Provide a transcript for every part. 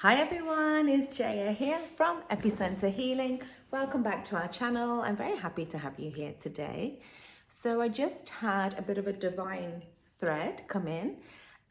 Hi everyone, it's Jaya here from Epicenter Healing. Welcome back to our channel. I'm very happy to have you here today. So I just had a bit of a divine thread come in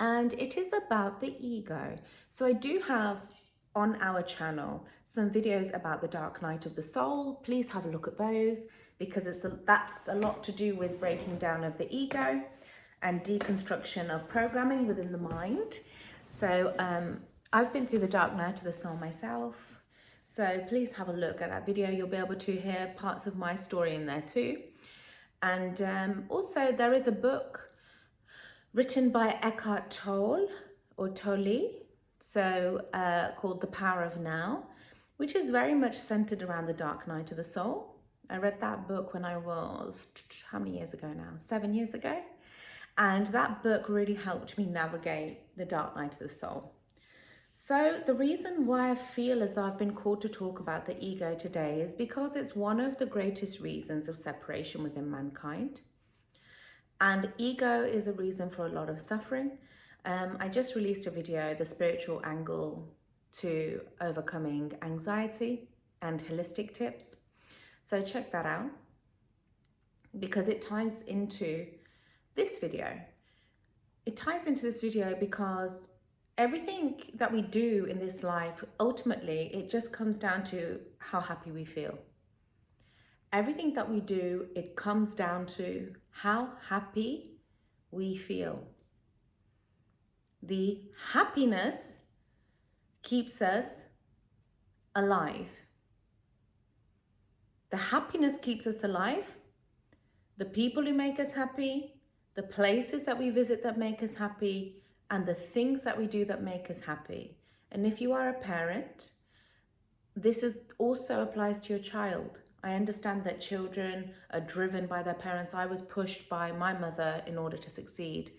and it is about the ego. So I do have on our channel some videos about the dark night of the soul. Please have a look at those because that's a lot to do with breaking down of the ego and deconstruction of programming within the mind. So I've been through the dark night of the soul myself. So please have a look at that video. You'll be able to hear parts of my story in there too. And also there is a book written by Eckhart Tolle or Tolle, called The Power of Now, which is very much centered around the dark night of the soul. I read that book when I was, how many years ago now? 7 years ago. And that book really helped me navigate the dark night of the soul. So the reason why I feel as though I've been called to talk about the ego today is because it's one of the greatest reasons of separation within mankind. And ego is a reason for a lot of suffering. I just released a video, the spiritual angle to overcoming anxiety and holistic tips. So check that out because it ties into this video. It ties into this video because everything that we do in this life, ultimately, it just comes down to how happy we feel. Everything that we do, it comes down to how happy we feel. The happiness keeps us alive. The happiness keeps us alive. The people who make us happy, the places that we visit that make us happy, and the things that we do that make us happy. And if you are a parent, this also applies to your child. I understand that children are driven by their parents. I was pushed by my mother in order to succeed.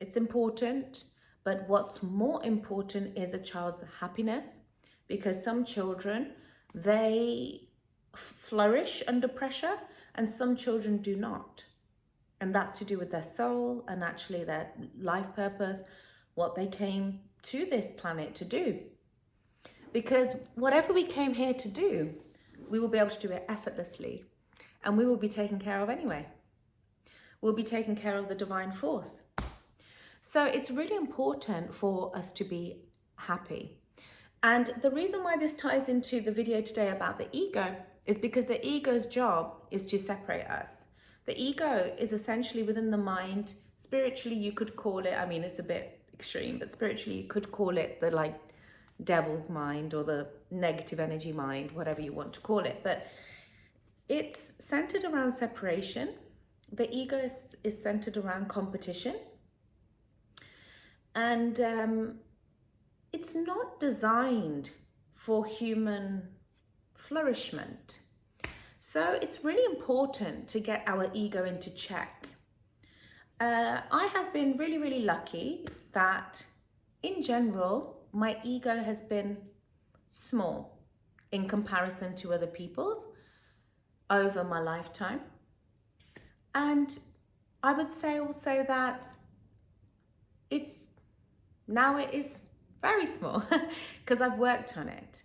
It's important, but what's more important is a child's happiness, because some children, they flourish under pressure and some children do not. And that's to do with their soul and actually their life purpose, what they came to this planet to do. Because whatever we came here to do, we will be able to do it effortlessly and we will be taken care of anyway. We'll be taking care of the divine force. So it's really important for us to be happy. And the reason why this ties into the video today about the ego is because the ego's job is to separate us. The ego is essentially within the mind. Spiritually, you could call it, I mean, it's a bit extreme, but spiritually, you could call it the devil's mind or the negative energy mind, whatever you want to call it. But it's centered around separation. The ego is centered around competition. And it's not designed for human flourishment. So it's really important to get our ego into check. I have been really, really lucky that in general, my ego has been small in comparison to other people's over my lifetime. And I would say also that it is very small because I've worked on it.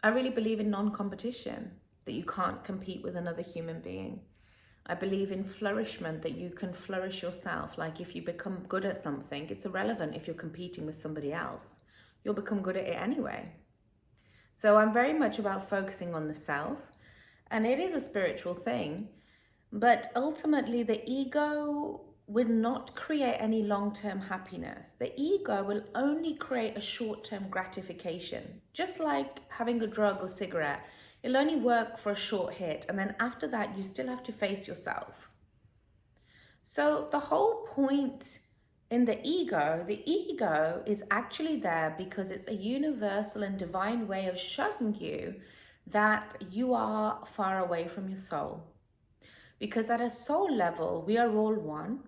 I really believe in non-competition, that you can't compete with another human being. I believe in flourishment, that you can flourish yourself. Like if you become good at something, it's irrelevant if you're competing with somebody else. You'll become good at it anyway. So I'm very much about focusing on the self, and it is a spiritual thing, but ultimately the ego will not create any long-term happiness. The ego will only create a short-term gratification, just like having a drug or cigarette. It'll only work for a short hit, and then after that, you still have to face yourself. So the whole point in the ego is actually there because it's a universal and divine way of showing you that you are far away from your soul. Because at a soul level, we are all one.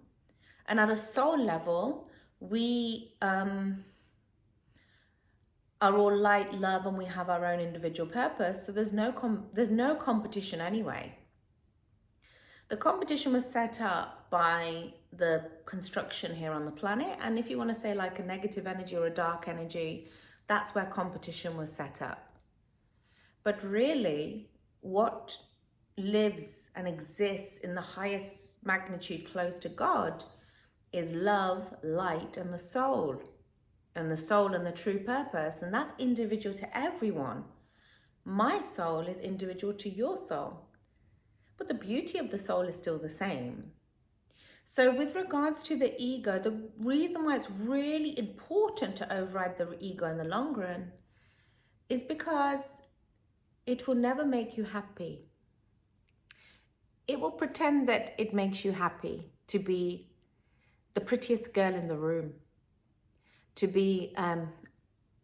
And at a soul level, we are all light, love, and we have our own individual purpose. So there's no competition anyway. The competition was set up by the construction here on the planet. And if you want to say like a negative energy or a dark energy, that's where competition was set up. But really, what lives and exists in the highest magnitude close to God is love, light, and the soul. And the soul and the true purpose. And that's individual to everyone. My soul is individual to your soul. But the beauty of the soul is still the same. So with regards to the ego, the reason why it's really important to override the ego in the long run is because it will never make you happy. It will pretend that it makes you happy to be the prettiest girl in the room, to be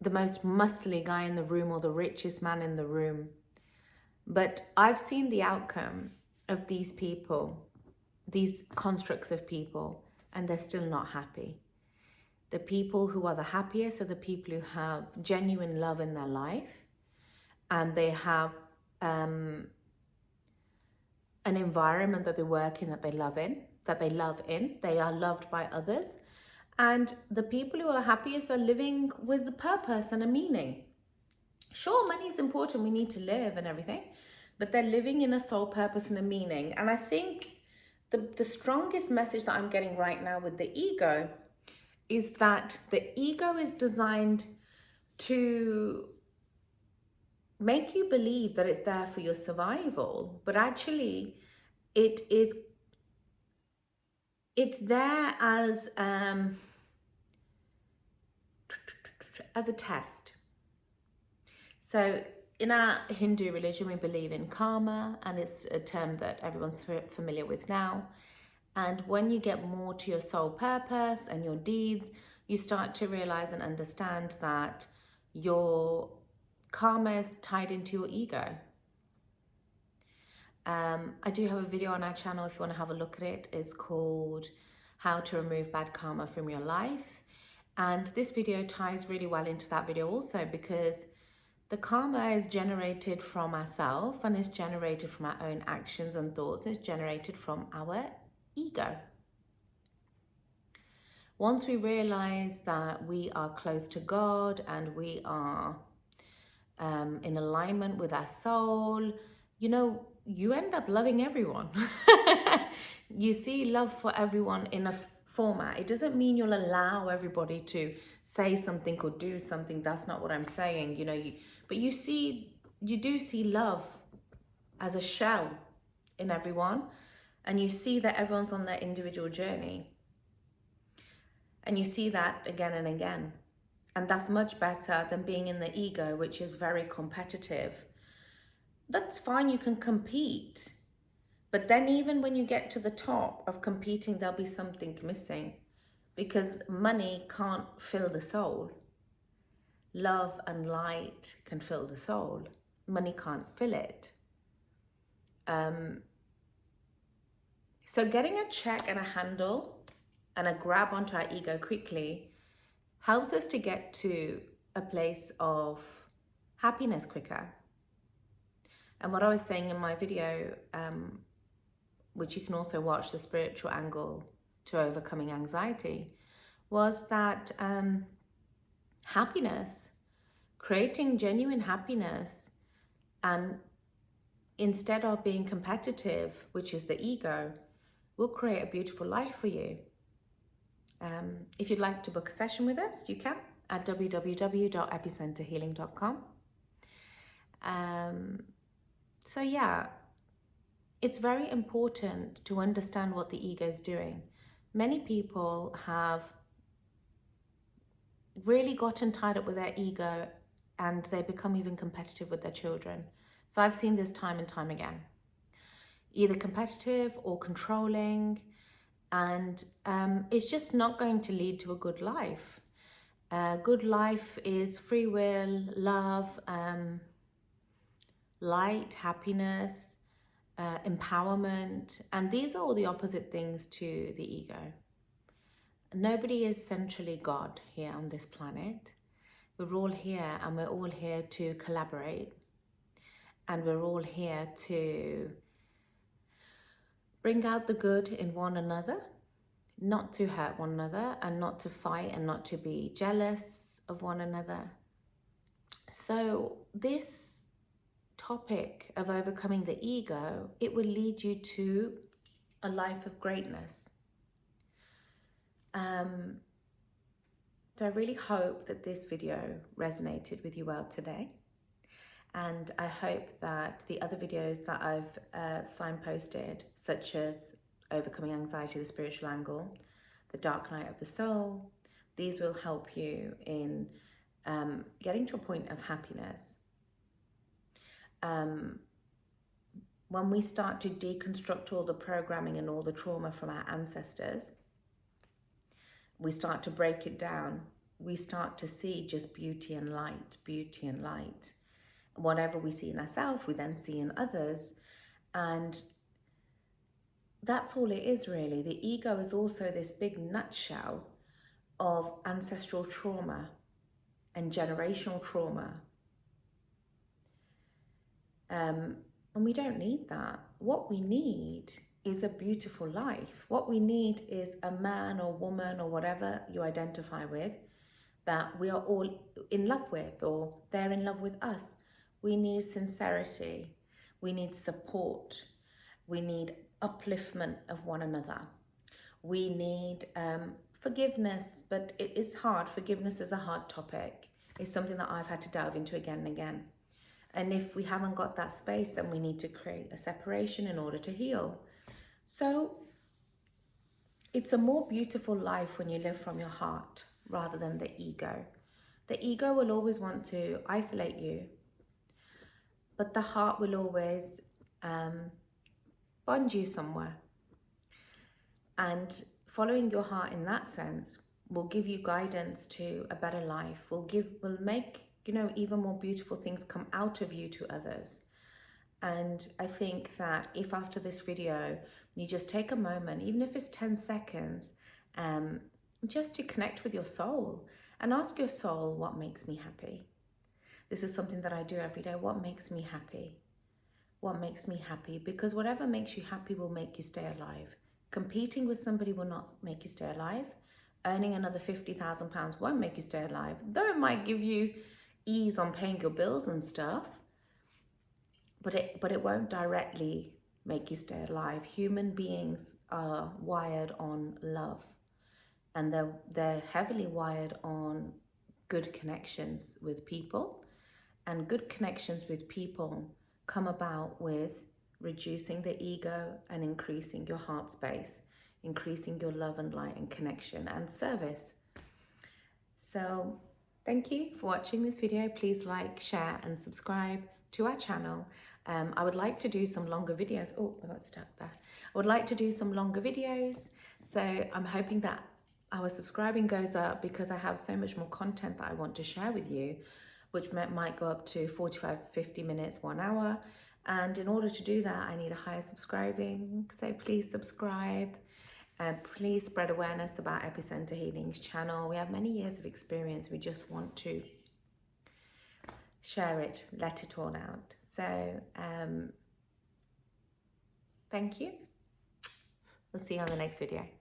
the most muscly guy in the room or the richest man in the room. But I've seen the outcome of these people, these constructs of people, and they're still not happy. The people who are the happiest are the people who have genuine love in their life, and they have an environment that they work in, that they love in, they are loved by others. And the people who are happiest are living with a purpose and a meaning. Sure, money is important, we need to live and everything, but they're living in a soul purpose and a meaning. And I think the strongest message that I'm getting right now with the ego is that the ego is designed to make you believe that it's there for your survival, but actually it's there as a test. So in our Hindu religion, we believe in karma, and it's a term that everyone's familiar with now. And when you get more to your soul purpose and your deeds, you start to realize and understand that your karma is tied into your ego. I do have a video on our channel if you want to have a look at it. It's called How to Remove Bad Karma from Your Life. And this video ties really well into that video also, because the karma is generated from ourselves, and it's generated from our own actions and thoughts. It's generated from our ego. Once we realize that we are close to God and we are in alignment with our soul, you end up loving everyone. You see love for everyone in a format. It doesn't mean you'll allow everybody to say something or do something. That's not what I'm saying. But you do see love as a shell in everyone, and you see that everyone's on their individual journey, and you see that again and again. And that's much better than being in the ego, which is very competitive. That's fine, you can compete, but then even when you get to the top of competing, there'll be something missing, because money can't fill the soul. Love and light can fill the soul. Money can't fill it. So getting a check and a handle and a grab onto our ego quickly helps us to get to a place of happiness quicker. And what I was saying in my video, which you can also watch, the spiritual angle to overcoming anxiety, was that happiness, creating genuine happiness, and instead of being competitive, which is the ego, will create a beautiful life for you. If you'd like to book a session with us, you can at www.epicenterhealing.com. So yeah, it's very important to understand what the ego is doing. Many people have really gotten tied up with their ego, and they become even competitive with their children. So I've seen this time and time again, either competitive or controlling, and it's just not going to lead to a good life. Good life is free will, love, light, happiness, empowerment, and these are all the opposite things to the ego. Nobody is centrally God here on this planet. We're all here, and we're all here to collaborate, and we're all here to bring out the good in one another, not to hurt one another and not to fight and not to be jealous of one another. So this topic of overcoming the ego, it will lead you to a life of greatness. So I really hope that this video resonated with you well today. And I hope that the other videos that I've signposted, such as Overcoming Anxiety, the Spiritual Angle, The Dark Night of the Soul, these will help you in getting to a point of happiness. When we start to deconstruct all the programming and all the trauma from our ancestors, we start to break it down. We start to see just beauty and light, beauty and light. Whatever we see in ourselves, we then see in others. And that's all it is, really. The ego is also this big nutshell of ancestral trauma and generational trauma. And we don't need that. What we need is a beautiful life. What we need is a man or woman or whatever you identify with that we are all in love with, or they're in love with us. We need sincerity. We need support. We need upliftment of one another. We need forgiveness, but it's hard. Forgiveness is a hard topic. It's something that I've had to delve into again and again. And if we haven't got that space, then we need to create a separation in order to heal. So it's a more beautiful life when you live from your heart rather than the ego. The ego will always want to isolate you, but the heart will always bond you somewhere. And following your heart in that sense will give you guidance to a better life, will make, even more beautiful things come out of you to others. And I think that if after this video, you just take a moment, even if it's 10 seconds, just to connect with your soul and ask your soul, what makes me happy? This is something that I do every day. What makes me happy? What makes me happy? Because whatever makes you happy will make you stay alive. Competing with somebody will not make you stay alive. Earning another £50,000 won't make you stay alive, though it might give you ease on paying your bills and stuff. But it won't directly make you stay alive. Human beings are wired on love, and they're heavily wired on good connections with people, and good connections with people come about with reducing the ego and increasing your heart space, increasing your love and light and connection and service. So thank you for watching this video. Please like, share and subscribe to our channel. I would like to do some longer videos. Oh, I got stuck there. I would like to do some longer videos. So I'm hoping that our subscribing goes up, because I have so much more content that I want to share with you, which might go up to 45, 50 minutes, 1 hour. And in order to do that, I need a higher subscribing. So please subscribe. Please spread awareness about Epicenter Healing's channel. We have many years of experience. We just want to share it, let it all out. So thank you. We'll see you on the next video.